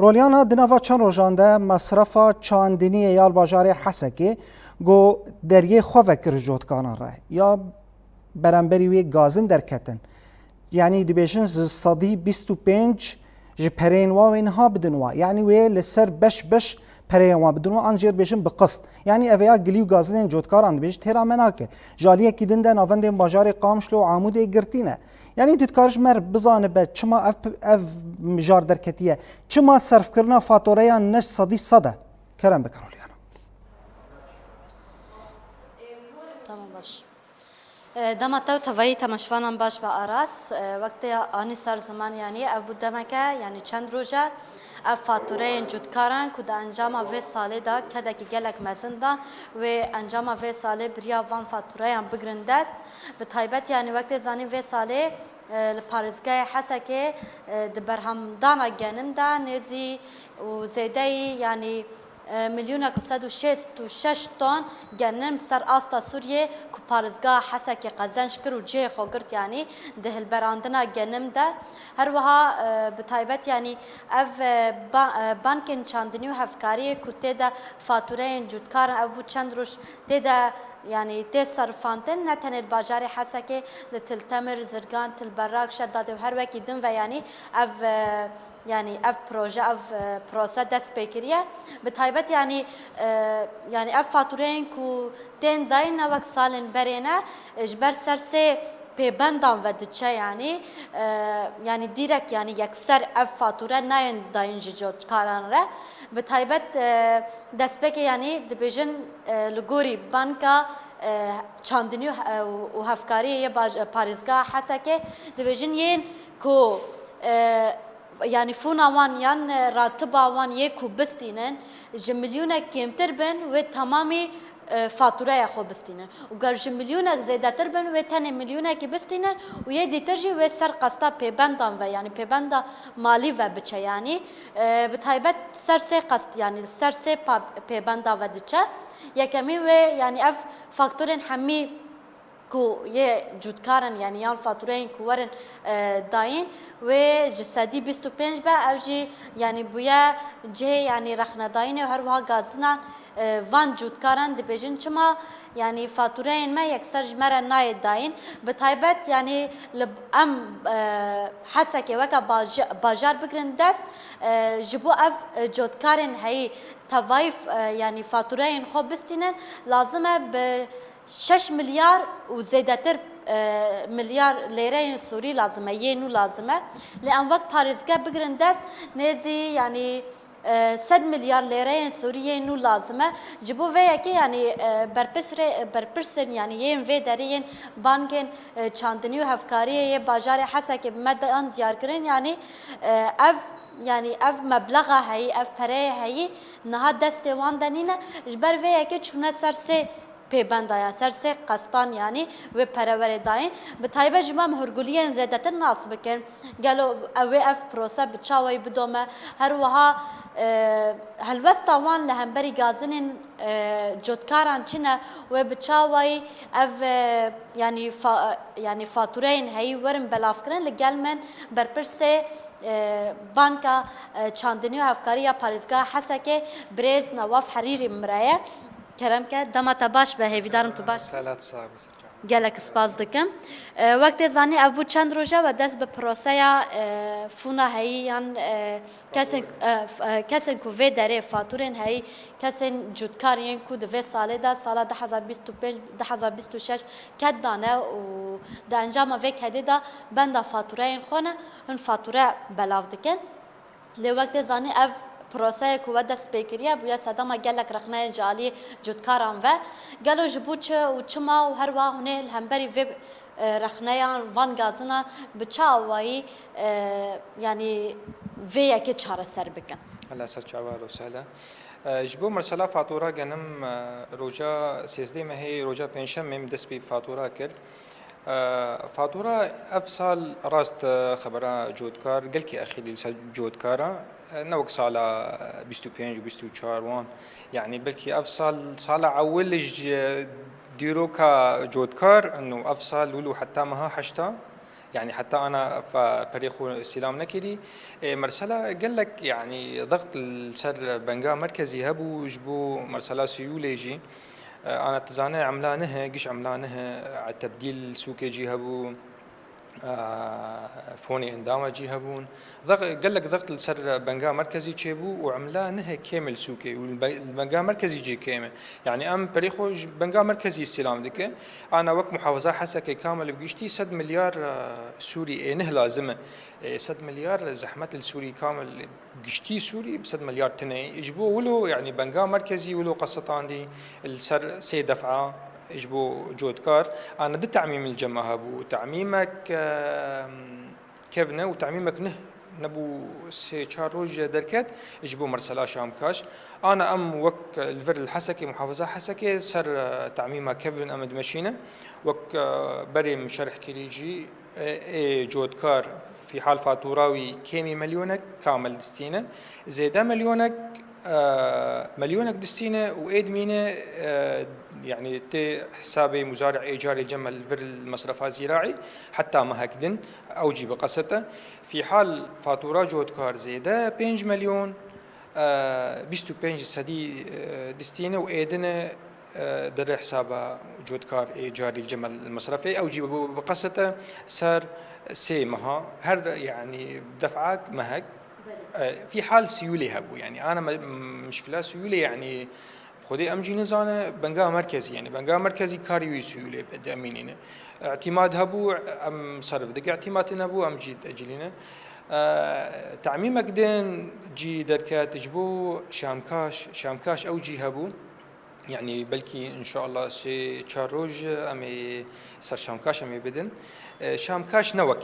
رولیانا دناوا چند روزانده مصرف چاندنی یال باجار حسکی گو دریه خواه کر جوتکانان راه یا برانبری وی گازن درکتن یعنی دبیشن صدی 25 جی پرین وا و اینها بدن وا یعنی وی لسر بش پرین وا بدن وا انجیر بیشن بقسط یعنی اویا گلیو گازن جوتکاران بیش تیرا مناکه جالیه کی دنده ناوند باجار قامشلو عمود گرتینه یعنی دتکارش مر بزانه به چما اف مجار درکتیه چما صرف کرنا فاتوره نش صدی صده کرم بکرولیانا تمام باش دما تو توایی تماشوانم باش با آراس وقتی آنی سر زمان یعنی ابو دمکه یعنی چند روزه اف فاتوره جودکاران کود انجام و ساله دا کده کی گلک مزنده و انجام و ساله بریا وان فاتوره هم بگرندست به تایبت یعنی وقتی زانی و ساله لپارزگاه حسکه دبرهم دانا گنم دا نزی و زیده یعنی میلیون و 166 تن گنم سر آستا سوریه که پارزگاه حسک قزنش کرد و جه خوگرت یعنی دهل براندنا گنم ده هر وها بتایبت یعنی اف بانکن چاندنی و هفکاری کته ده فاتوره جودکار او چند روش ده يعني تصرفانتن نتنت باجار حسكي لتلتمر زرقان تلبراك شداد وهر وكي دم يعني اف بروجه اف بروسه دست بكريه بتايبت يعني اف فاتورين كو تين داين وقت سالن برينا اجبر سرسي پیبندان و دچه یعنی دیرک یعنی یکسر اف فاتوره ناین داین جوت کاران ره به تایبت دست بک یعنی دبیجن لگوری بانکا چاندنی و هفکاری یه پاریزگاه حسکه دبیجن یین کو يعني فونا وان يان راتبا وان يكو بستينن جمليون كيمتر بن وتمامي فاتوره خو بستینن و گرج میلیونک زیاده تر بن و تن میلیونکی بستینن و یه دیترجی و سر قسطا پیبندان و یعنی پیبندا مالی و بچه یعنی بتایبت سر سه قسط یعنی سر سه پیبندا و دچه یکمی و یعنی اف فاکتورن همی کو یه جودکارن یعنی یان فاتورین کوورن داین و جسدی 25 به اوجی یعنی بویا جه یعنی رخنه داین و هر وها گازنا وان جودکاران دبیجن چما یعنی فاتورین ما یکسر جمره نای داین به تایبت یعنی ام حسکه وکا باجار بگرن دست جبو اف جودکارن هی توایف یعنی فاتورین خوب بستینن لازمه به 6 مليار وزيادتر مليار ليرة سوري لازمة ينو لازمة لأن وقت باريزكا بقرن دست نزي يعني 100 مليار ليرة سورية نو لازمة جبو فيها كي يعني بربرسن يعني ين في دارين بانكن چاندنيو هفكارية باجار حسك بمدى ديار كرين يعني اف مبلغ هي اف پره هي نها دست وان دنينه جبر فيها كي چونه سرسه پیبندایا سر سه قسطان یعنی و پرور داین به تایبه جمع هرگولیان زیادت ناس بکن گلو اوه اف پروسه بچاوی بدومه هر وها هلوست آوان لهمبری گازنین جودکاران چنه و بچاوی اف یعنی فاتورین هی ورم بلاف کرن لگل من برپرسه بانکا چاندنی و هفکاری یا پارزگاه حسکه بریز نواف حریری مرایه کرم که دمت باش به هیویدارم تو باش سالات صعب گلک سپاس دکم وقتی زانی ابو چند روزه و دست به پروسه فونا هی یان کسن کو و داره فاتورین هی کسن جودکارین کو دو ساله دا سال 2025 2026 کد دانه و د انجام و کدی دا بند فاتورین خونه هن فاتوره بلاف دکن لی وقتی زانی اف پروسه کو دست بکریه بویا صدام گلک رخنه جالی جودکاران و گلو جبوچ و چما و هر واهونه همبری و رخنه وان گازنا بچاوی یعنی وی که چاره سر بکن الله سر چاوال و سهله جبو مرسلا فاتوره گنم روجا 13 مهی روجا پنجشنبه مم دست بی فاتوره کرد فاتوره افصال راست خبره جودکار قال كي اخي لسه جودكارا نوك صاله 25 و 24 وان يعني بلكي افصال صاله عولج ديروكا جودكار انه افصال ولو حتى ما حشتا يعني حتى انا فريخو استلام نكري مرسله قال لك يعني ضغط السر بنقا مركزي هبو جبو مرسله سيولي جي انا تزانه عملانه قش عملانه على تبديل سوكي جي هبو فوني اندامه جي هبون قال لك ضغط السر بنقا مركزي تشيبو وعملا نهي كامل سوكي والبنقا مركزي جي كامل يعني ام بريخو بنقا مركزي استلام ديك انا وقت محافظه حسكي كامل بقشتي 6 مليار سوري نه لازمه 6 مليار زحمه السوري كامل قشتي سوري ب 6 مليار تني يجبو ولو يعني بنقا مركزي ولو قصتان دي السر سي دفعه يجبو جودكار انا دي تعميم الجمع هبو تعميمك كيفنا وتعميمك نبو سي تشاروج دركت يجبو مرسلا شامكاش انا وك الفر الحسكي محافظه حسكي سر تعميمه كيفن امد مشينه وك بريم شرح كريجي جودكار في حال فاتوراوي كيمي مليونك كامل دستينه زيدا مليونك دستينه وادمينه يعني تي حسابي مزارع ايجاري جمع الفر المصرفات زراعي حتى ما هكذن اوجي بقصته في حال فاتوره جودكار زيدا 5 مليون 25 سدي دستينه وادنه در حسابه جودكار ايجاري الجمع المصرفي اوجي بقصته صار سي مها هر يعني دفعك مهك في حال سيولي هبو يعني انا مشكله سيولي يعني خودي امجي نزانه بنقا مركزي يعني بنقا مركزي كاريوي سيولي بدا امينين اعتماد هبو ام صرف دق اعتماد نبو ام جيد اجلينا تعميم قدين جي دركات جبو شامكاش او جي هبو يعني بلكي ان شاء الله سي تشاروج امي صار شامكاش امي بدن شامكاش نوك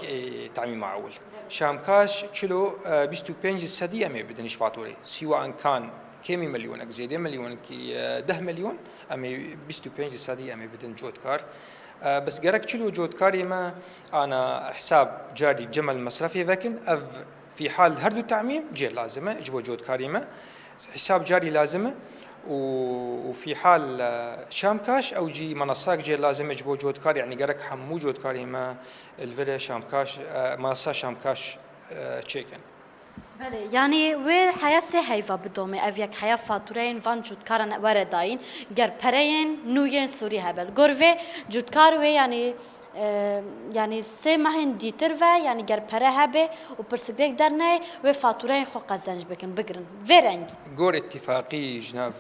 تعميم معول شامكاش كيلو 25 سدي امي بدنش فاتوري سواء كان كيمي مليونك زيادة مليونك 10 مليون امي 25 سدي امي بدن جودكار بس قرك كيلو جودكاري ما انا حساب جاري جمل مصرفي لكن في حال هردو تعميم جي لازمه جبو جودكاري ما حساب جاري لازمه وفي حال شامكاش او جي منصات جي لازم يجبو جودكار يعني قرك حمو جودكاري ما الفيلا شامكاش منصه شامكاش تشيكن بله يعني وی حياة سه هيفا بدومه أفيك حياة فاتورين فان جودكارن ورداين گر پرين نوين سوري هبل گروه جودكار وی يعني سه ماهن ديتر و يعني گر پره هبه و پرسبيك درنه و فاتورين خو قزنج بكن بگرن ورنگ جور اتفاقي جناف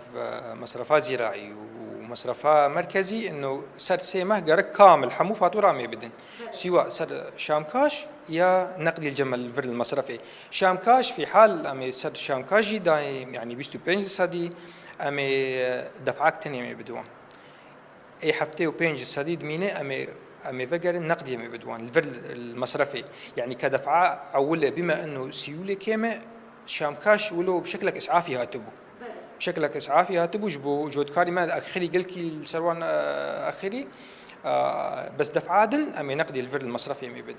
مصرفات زراعي ومصرفات مركزي انه سر سيمه قرك كامل حمو فاتوره مي بدن سواء سر شامكاش يا نقدي الجمل الفر المصرفي شامكاش في حال امي سر شامكاش دايم يعني 25 سدي امي دفعك تاني مي بدوان اي حفتي و5 سدي دمينه امي فقر نقدي مي بدوان الفر المصرفي يعني كدفعه اول بما انه سيوله كيمه شامكاش ولو بشكلك اسعافي هاتبو بشكلك اسعافي هاتبو جبو جودكاري ما اخري قلكي السروان اخري بس دفعادن امي نقدي الفر المصرفي مي بدن